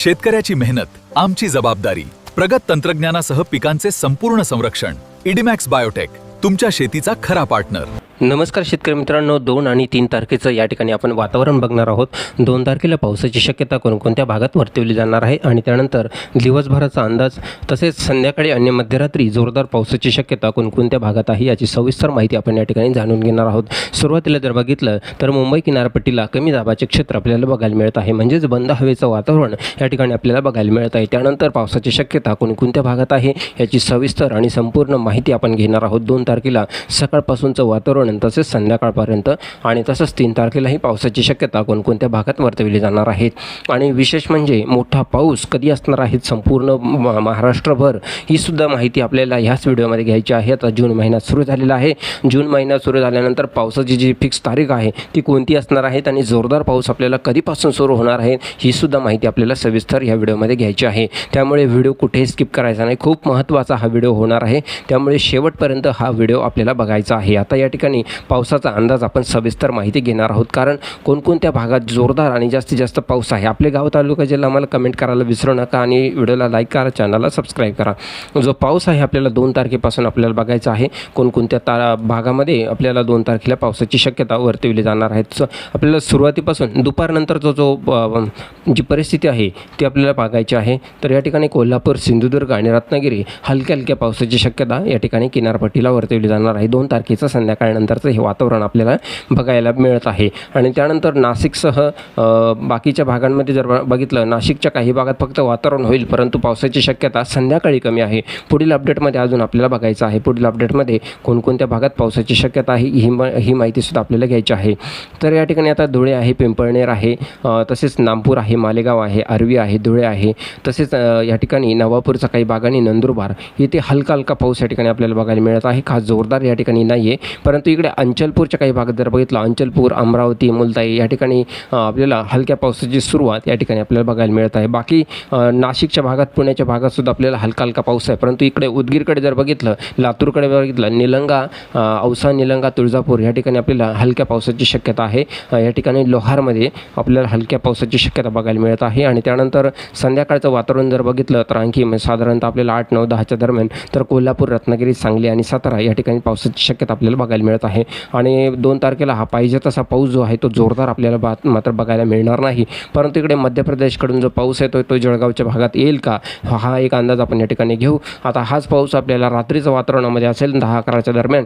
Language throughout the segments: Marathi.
शेतकऱ्याची मेहनत आमची जबाबदारी. प्रगत तंत्रज्ञानासह पिकांचे संपूर्ण संरक्षण. इडीमॅक्स बायोटेक, तुमच्या शेतीचा खरा पार्टनर. नमस्कार शेतकरी मित्रांनो, 2 आणि 3 तारखेचं या ठिकाणी आपण वातावरण बघणार आहोत. 2 तारखेला पावसाची शक्यता कोणकोणत्या भागात वर्तवली जाणार आहे आणि त्यानंतर दिवसभराचा अंदाज, तसेच संध्याकाळी आणि मध्यरात्री जोरदार पावसाची शक्यता कोणकोणत्या भागात आहे याची सविस्तर माहिती आपण या ठिकाणी जाणून घेणार आहोत. सुरुवातीला जर बघितलं तर मुंबई किनारपट्टीला कमी दाबाचे क्षेत्र आपल्याला बघायला मिळत आहे, म्हणजेच बंद हवेचं वातावरण या ठिकाणी आपल्याला बघायला मिळत आहे. त्यानंतर पावसाची शक्यता कोणकोणत्या भागात आहे याची सविस्तर आणि संपूर्ण माहिती आपण घेणार आहोत. 2 तारखेला सकाळपासूनचं वातावरण तसेच संध्याकाळपर्यंत आणि तसंच 3 तारखेलाही पावसाची शक्यता कोणकोणत्या भागात वर्तवली जाणार आहेत. आणि विशेष म्हणजे मोठा पाऊस कधी असणार आहे संपूर्ण महाराष्ट्रभर, ही सुद्धा माहिती आपल्याला ह्याच व्हिडिओमध्ये घ्यायची आहे. आता जून महिना सुरू झालेला आहे. जून महिना सुरू झाल्यानंतर पावसाची जी फिक्स तारीख आहे ती कोणती असणार आहे आणि जोरदार पाऊस आपल्याला कधीपासून सुरू होणार आहे ही सुद्धा माहिती आपल्याला सविस्तर ह्या व्हिडिओमध्ये घ्यायची आहे. त्यामुळे व्हिडिओ कुठेही स्किप करायचा नाही. खूप महत्त्वाचा हा व्हिडिओ होणार आहे, त्यामुळे शेवटपर्यंत हा व्हिडिओ आपल्याला बघायचा आहे. आता या ठिकाणी पावसाचा अंदाज आपण सविस्तर माहिती घेणार आहोत, कारण कोणकोणत्या भागात जोरदार आणि जास्तीत जास्त पाऊस आहे. आपले गाव तालुका जिल्हा आम्हाला कमेंट करायला विसरू नका आणि व्हिडिओला लाईक करा, चॅनलला सबस्क्राईब करा. जो पाऊस आहे आपल्याला 2 तारखेपासून आपल्याला बघायचा आहे. कोणकोणत्या भागामध्ये आपल्याला 2 तारखेला पावसाची शक्यता वर्तवली जाणार आहे. आपल्याला सुरुवातीपासून दुपारनंतरचा जी परिस्थिती आहे ती आपल्याला बघायची आहे. तर या ठिकाणी कोल्हापूर, सिंधुदुर्ग आणि रत्नागिरी हलक्या हलक्या पावसाची शक्यता या ठिकाणी किनारपट्टीला वर्तवली जाणार आहे. 2 तारखेचं संध्याकाळनंतरचं हे वातावरण आपल्याला बघायला मिळत आहे. आणि त्यानंतर नाशिकसह बाकीच्या भागांमध्ये जर बघितलं, नाशिकच्या काही भागात फक्त वातावरण होईल, परंतु पावसाची शक्यता संध्याकाळी कमी आहे. पुढील अपडेटमध्ये अजून आपल्याला बघायचं आहे पुढील अपडेटमध्ये कोणकोणत्या भागात पावसाची शक्यता आहे ही माहितीसुद्धा आपल्याला घ्यायची आहे. तर या ठिकाणी आता धुळे आहे, पिंपळनेर आहे, तसेच नागपूर आहे, मालेगाव आहे, आर्वी आहे, धुळे आहे, तसेच या ठिकाणी नवापूरचा काही भाग आणि नंदुरबार इथे हलका हलका पाऊस या ठिकाणी आपल्याला बघायला मिळत आहे. खास जोरदार या ठिकाणी नाही आहे, परंतु इकडे अंचलपूरच्या काही भागात जर बघितलं, अंचलपूर, अमरावती, मुलताई या ठिकाणी आपल्याला हलक्या पावसाची सुरुवात या ठिकाणी आपल्याला बघायला मिळत आहे. बाकी नाशिकच्या भागात, पुण्याच्या भागात सुद्धा आपल्याला हलका हलका पाऊस आहे. परंतु इकडे उदगीरकडे जर बघितलं, लातूरकडे बघितलं, निलंगा, औसा, निलंगा, तुळजापूर या ठिकाणी आपल्याला हलक्या पावसाची शक्यता आहे. या ठिकाणी लोहारमध्ये आपल्याला हलक्या पावसाची शक्यता बघायला मिळत आहे. आणि त्यानंतर संध्याकाळचं वातावरण जर बघितलं तर आणखी साधारणतः आपल्याला 8, 9, 10च्या दरम्यान तर कोल्हापूर, रत्नागिरी, सांगली आणि सातारा या ठिकाणी पावसाची शक्यता आपल्याला बघायला मिळत आहे. आणि 2 तारखेला हा पाहिजे तसा पाऊस जो आहे तो जोरदार आपल्याला मात्र बघायला मिळणार नाही. परंतु इकडे मध्य प्रदेशकडून जो पाऊस येतो तो जळगावच्या भागात येईल का, हा एक अंदाज आपण या ठिकाणी घेऊ. आता हाच पाऊस आपल्याला रात्रीचं वातावरणामध्ये असेल 10-11च्या दरम्यान,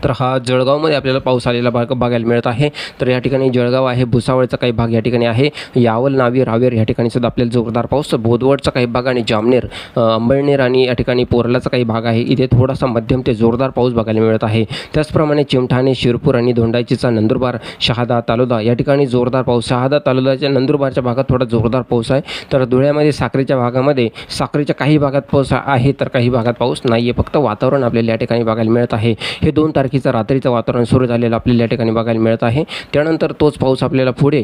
तर हा जळगावमध्ये आपल्याला पाऊस आलेला बघायला मिळत आहे. तर या ठिकाणी जळगाव आहे, भुसावळचा काही भाग या ठिकाणी आहे, यावल, नावी, रावेर या ठिकाणी सुद्धा आपल्याला जोरदार पाऊस, बोदवडचा काही भाग आणि जामनेर, अंबळनेर आणि या ठिकाणी पोरलाचा काही भाग आहे, इथे थोडासा मध्यम ते जोरदार पाऊस बघायला मिळत आहे. त्याचप्रमाणे चिमठाणे, शिरपूर आणि दोंडाईचीचा, नंदुरबार, शहादा, तालुका या ठिकाणी जोरदार पाऊस. शहादा तालुक्याच्या नंदुरबारच्या भागात थोडा जोरदार पाऊस आहे. तर धुळ्यामध्ये साक्रीच्या भागामध्ये, साक्रीच्या काही भागात पाऊस आहे तर काही भागात पाऊस नाही आहे. फक्त वातावरण आपल्याला या ठिकाणी बघायला मिळत आहे. हे 2 तारखेचं रात्रीचं वातावरण सुरू झालेलं आपल्याला या ठिकाणी बघायला मिळत आहे. त्यानंतर तोच पाऊस आपल्याला पुढे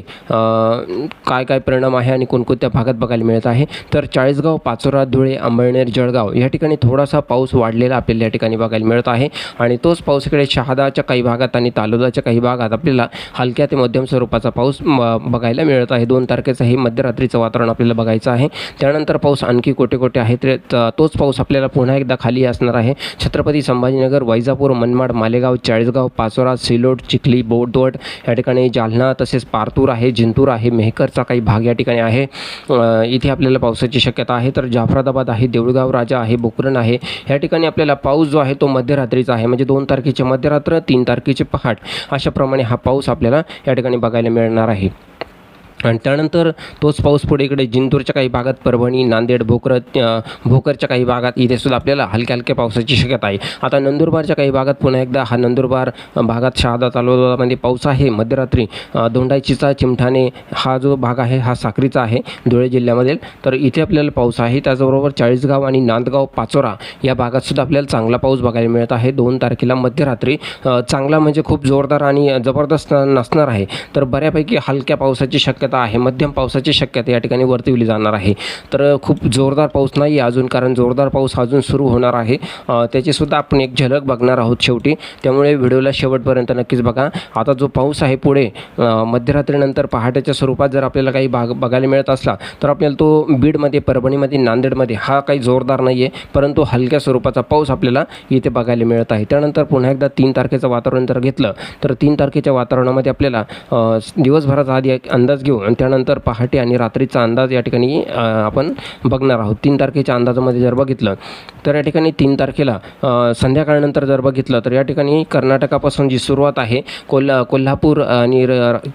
काय परिणाम आहे आणि कोणकोणत्या भागात बघायला मिळत आहे. तर चाळीसगाव, पाचोरा, धुळे, अंबळनेर, जळगाव या ठिकाणी थोडासा पाऊस वाढलेला आपल्याला या ठिकाणी बघायला मिळत आहे. आणि तोच पाऊस इकडे शहादाच्या काही भागात आणि तालुक्याच्या काही भागात आपल्याला हलक्या ते मध्यम स्वरूपाचा पाऊस बघायला मिळत आहे. 2 तारखेचं हे मध्यरात्रीचं वातावरण आपल्याला बघायचं आहे. त्यानंतर पाऊस आणखी कोठे आहे तर तोच पाऊस आपल्याला पुन्हा एकदा खाली असणार आहे. छत्रपती संभाजीनगर, वैजापूर, मनमाड, मालेगाव, चाळीसगाव, पाचोरा, सिल्लोड, चिखली, बोदवड या ठिकाणी, जालना, तसेच पारतूर आहे, जिंतूर आहे, मेहकरचा काही भाग या ठिकाणी आहे, इथे आपल्याला पावसाची शक्यता आहे. तर जाफराबाद आहे, देऊळगाव राजा आहे, बोकरन आहे, या ठिकाणी आपल्याला पाऊस जो आहे तो मध्यरात्रीचा आहे, म्हणजे 2 तारखेची मध्यरात्र, 3 तारखेची पहाट, अशाप्रमाणे हा पाऊस आपल्याला या ठिकाणी बघायला मिळणार आहे. आणि त्यानंतर तोच पाऊस पुढे इकडे जिंतूरच्या काही भागात, परभणी, नांदेड, भोकरच्या काही भागात इथे सुद्धा आपल्याला हलक्या हलक्या पावसाची शक्यता आहे. आता नंदुरबारच्या काही भागात पुन्हा एकदा हा नंदुरबार भागात, शहादा तालुक्यामध्ये पाऊस आहे मध्यरात्री. दोंडाईचीचा, चिमठाणे हा जो भाग आहे हा साक्रीचा आहे धुळे जिल्ह्यामधील, तर इथे आपल्याला पाऊस आहे. त्याचबरोबर चाळीसगाव आणि नांदगाव, पाचोरा या भागात सुद्धा आपल्याला चांगला पाऊस बघायला मिळत आहे. 2 तारखेला मध्यरात्री चांगला म्हणजे खूप जोरदार आणि जबरदस्त नसणार आहे, तर बऱ्यापैकी हलक्या पावसाची शक्यता शक्यता आहे, मध्यम पावसाची शक्यता या ठिकाणी वर्तवली जाणार आहे. तर खूप जोरदार पाऊस नाही आहे अजून, कारण जोरदार पाऊस अजून सुरू होणार आहे. त्याचीसुद्धा आपण एक झलक बघणार आहोत शेवटी, त्यामुळे व्हिडिओला शेवटपर्यंत नक्कीच बघा. आता जो पाऊस आहे पुढे मध्यरात्रीनंतर पहाटेच्या स्वरूपात जर आपल्याला काही बघायला मिळत असला तर आपल्याला तो बीडमध्ये, परभणीमध्ये, नांदेडमध्ये हा काही जोरदार नाही आहे, परंतु हलक्या स्वरूपाचा पाऊस आपल्याला इथे बघायला मिळत आहे. त्यानंतर पुन्हा एकदा 3 तारखेचं वातावरण जर घेतलं तर 3 तारखेच्या वातावरणामध्ये आपल्याला दिवसभराचा आधी एक अंदाज घेऊ आणि त्यानंतर पहाटे आणि रात्रीचा अंदाज या ठिकाणी आपण बघणार आहोत. 3 तारखेच्या अंदाजामध्ये जर बघितलं तर या ठिकाणी 3 तारखेला संध्याकाळनंतर जर बघितलं तर या ठिकाणी कर्नाटकापासून जी सुरुवात आहे, कोल्हापूर आणि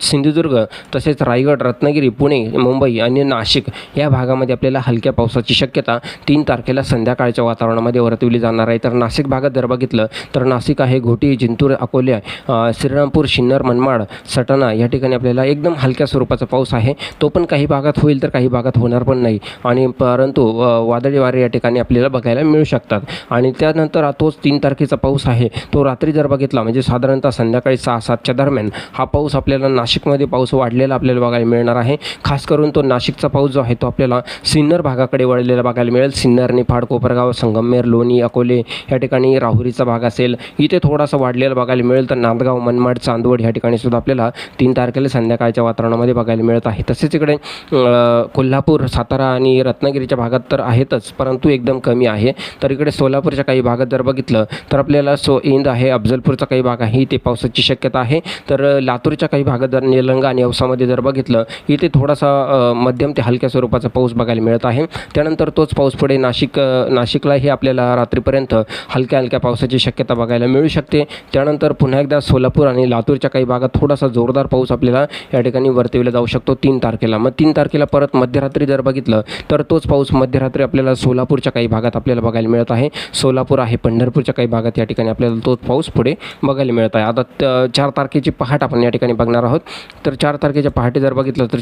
सिंधुदुर्ग, तसेच रायगड, रत्नागिरी, पुणे, मुंबई आणि नाशिक या भागामध्ये आपल्याला हलक्या पावसाची शक्यता 3 तारखेला संध्याकाळच्या वातावरणामध्ये वर्तवली जाणार आहे. तर नाशिक भागात जर बघितलं तर नाशिक आहे, घोटी, जिंतूर, अकोले, श्रीरामपूर, सिन्नर, मनमाड, सटाणा या ठिकाणी आपल्याला एकदम हलक्या स्वरूपाचा पाऊस आहे. तो पण काही भागात होईल तर काही भागात होणार पण नाही, आणि परंतु वादळी वारे या ठिकाणी आपल्याला बघायला मिळू शकतात. आणि त्यानंतर तोच 3 तारखेचा पाऊस आहे तो रात्री जर बघितला म्हणजे साधारणतः संध्याकाळी 6-7च्या दरम्यान हा पाऊस आपल्याला नाशिकमध्ये पाऊस वाढलेला आपल्याला बघायला मिळणार आहे. खास करून तो नाशिकचा पाऊस जो आहे तो आपल्याला सिन्नर भागाकडे वळलेला बघायला मिळेल. सिन्नर, निफाड, कोपरगाव, संगमनेर, लोणी, अकोले या ठिकाणी राहुरीचा भाग असेल, इथे थोडासा वाढलेला बघायला मिळेल. तर नांदगाव, मनमाड, चांदवड या ठिकाणी सुद्धा आपल्याला 3 तारखेला संध्याकाळच्या वातावरणामध्ये बघायला मिळत आहे. तसेच इकडे कोल्हापूर, सातारा आणि रत्नागिरीच्या भागात तर आहेतच, परंतु एकदम कमी आहे. तर इकडे सोलापूरच्या काही भागात जर बघितलं तर आपल्याला इंद आहे, अफजलपूरचा काही भाग आहे, इथे पावसाची शक्यता आहे. तर लातूरच्या काही भागात जर निलंगा आणि औसामध्ये जर बघितलं इथे थोडासा मध्यम ते हलक्या स्वरूपाचा पाऊस बघायला मिळत आहे. त्यानंतर तोच पाऊस पुढे नाशिकलाही आपल्याला रात्रीपर्यंत हलक्या पावसाची शक्यता बघायला मिळू शकते. त्यानंतर पुन्हा एकदा सोलापूर आणि लातूरच्या काही भागात थोडासा जोरदार पाऊस आपल्याला या ठिकाणी वर्तवला जाऊ शकतो 3 तारखेला. मग 3 तारखेला परत मध्यरात्री जर बघितलं तर तोच पाऊस मध्यरात्री आपल्याला सोलापूरच्या काही भागात आपल्याला बघायला मिळत आहे. सोलापूर आहे, पंढरपूरच्या काही भागात या ठिकाणी आपल्याला तोच पाऊस पुढे बघायला मिळत आहे. आता 4 तारखेची पहाट आपण या ठिकाणी बघणार आहोत. तर 4 तारखेच्या पहाटे जर बघितलं तर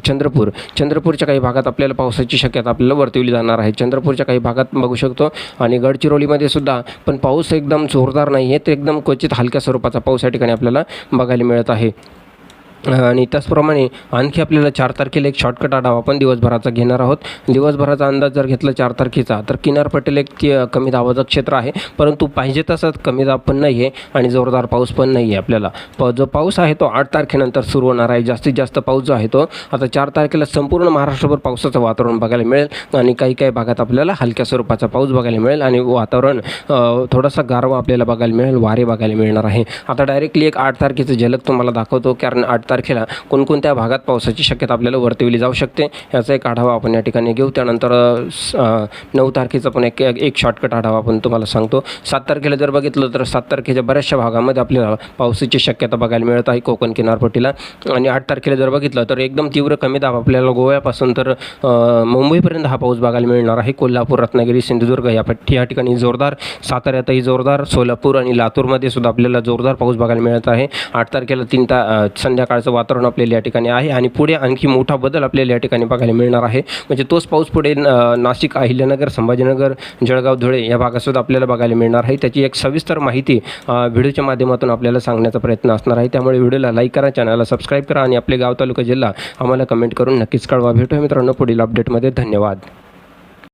चंद्रपूरच्या काही भागात आपल्याला पावसाची शक्यता आपल्याला वर्तवली जाणार आहे. चंद्रपूरच्या काही भागात बघू शकतो आणि गडचिरोलीमध्ये सुद्धा पण पाऊस एकदम जोरदार नाही आहे, तर एकदम क्वचित हलक्या स्वरूपाचा पाऊस या ठिकाणी आपल्याला बघायला मिळत आहे. आणि त्याचप्रमाणे आणखी आपल्याला 4 तारखेला एक शॉर्टकट आढावा आपण दिवसभराचा घेणार आहोत. दिवसभराचा अंदाज जर घेतला 4 तारखेचा तर किनारपट्टीला एक कमी दाबाचं क्षेत्र आहे, परंतु पाहिजे तसंच कमी दाब पण नाही आहे आणि जोरदार पाऊस पण नाही आहे. आपल्याला जो पाऊस आहे तो 8 तारखेनंतर सुरू होणार आहे. जास्तीत जास्त पाऊस जो आहे तो आता 4 तारखेला संपूर्ण महाराष्ट्रभर पावसाचं वातावरण बघायला मिळेल आणि काही भागात आपल्याला हलक्या स्वरूपाचा पाऊस बघायला मिळेल आणि वातावरण थोडासा गारवा आपल्याला बघायला मिळेल, वारे बघायला मिळणार आहे. आता डायरेक्टली एक 8 तारखेचं झलक तुम्हाला दाखवतो, कारण 8 तारखेला कोणकोणत्या भागात पावसाची शक्यता आपल्याला वर्तवली जाऊ शकते याचा एक आढावा आपण या ठिकाणी घेऊ. त्यानंतर 9 तारखेचा पण एक शॉर्टकट आढावा आपण तुम्हाला सांगतो. 7 तारखेला जर बघितलं तर 7 तारखेच्या बऱ्याचशा भागामध्ये आपल्याला पावसाची शक्यता बघायला मिळत आहे कोकण किनारपट्टीला. आणि 8 तारखेला जर बघितलं तर एकदम तीव्र कमी दाब आपल्याला गोव्यापासून तर मुंबईपर्यंत हा पाऊस बघायला मिळणार आहे. कोल्हापूर, रत्नागिरी, सिंधुदुर्ग या ठिकाणी जोरदार, साताऱ्यातही जोरदार, सोलापूर आणि लातूरमध्ये सुद्धा आपल्याला जोरदार पाऊस बघायला मिळत आहे. 8 तारखेला संध्याकाळचं वातावरण आपल्याला या ठिकाणी आहे आणि पुढे आणखी मोठा बदल आपल्याला या ठिकाणी बघायला मिळणार आहे. म्हणजे तोच पाऊस पुढे नाशिक, अहिल्यानगर, संभाजीनगर, जळगाव, धुळे या भागातसुद्धा आपल्याला बघायला मिळणार आहे. त्याची एक सविस्तर माहिती व्हिडिओच्या माध्यमातून आपल्याला सांगण्याचा प्रयत्न असणार आहे. त्यामुळे व्हिडिओला लाईक करा, चॅनलला सबस्क्राईब करा आणि आपले गाव, तालुका, जिल्हा आम्हाला कमेंट करून नक्कीच कळवा. भेटूया मित्रांनो पुढील अपडेटमध्ये. धन्यवाद.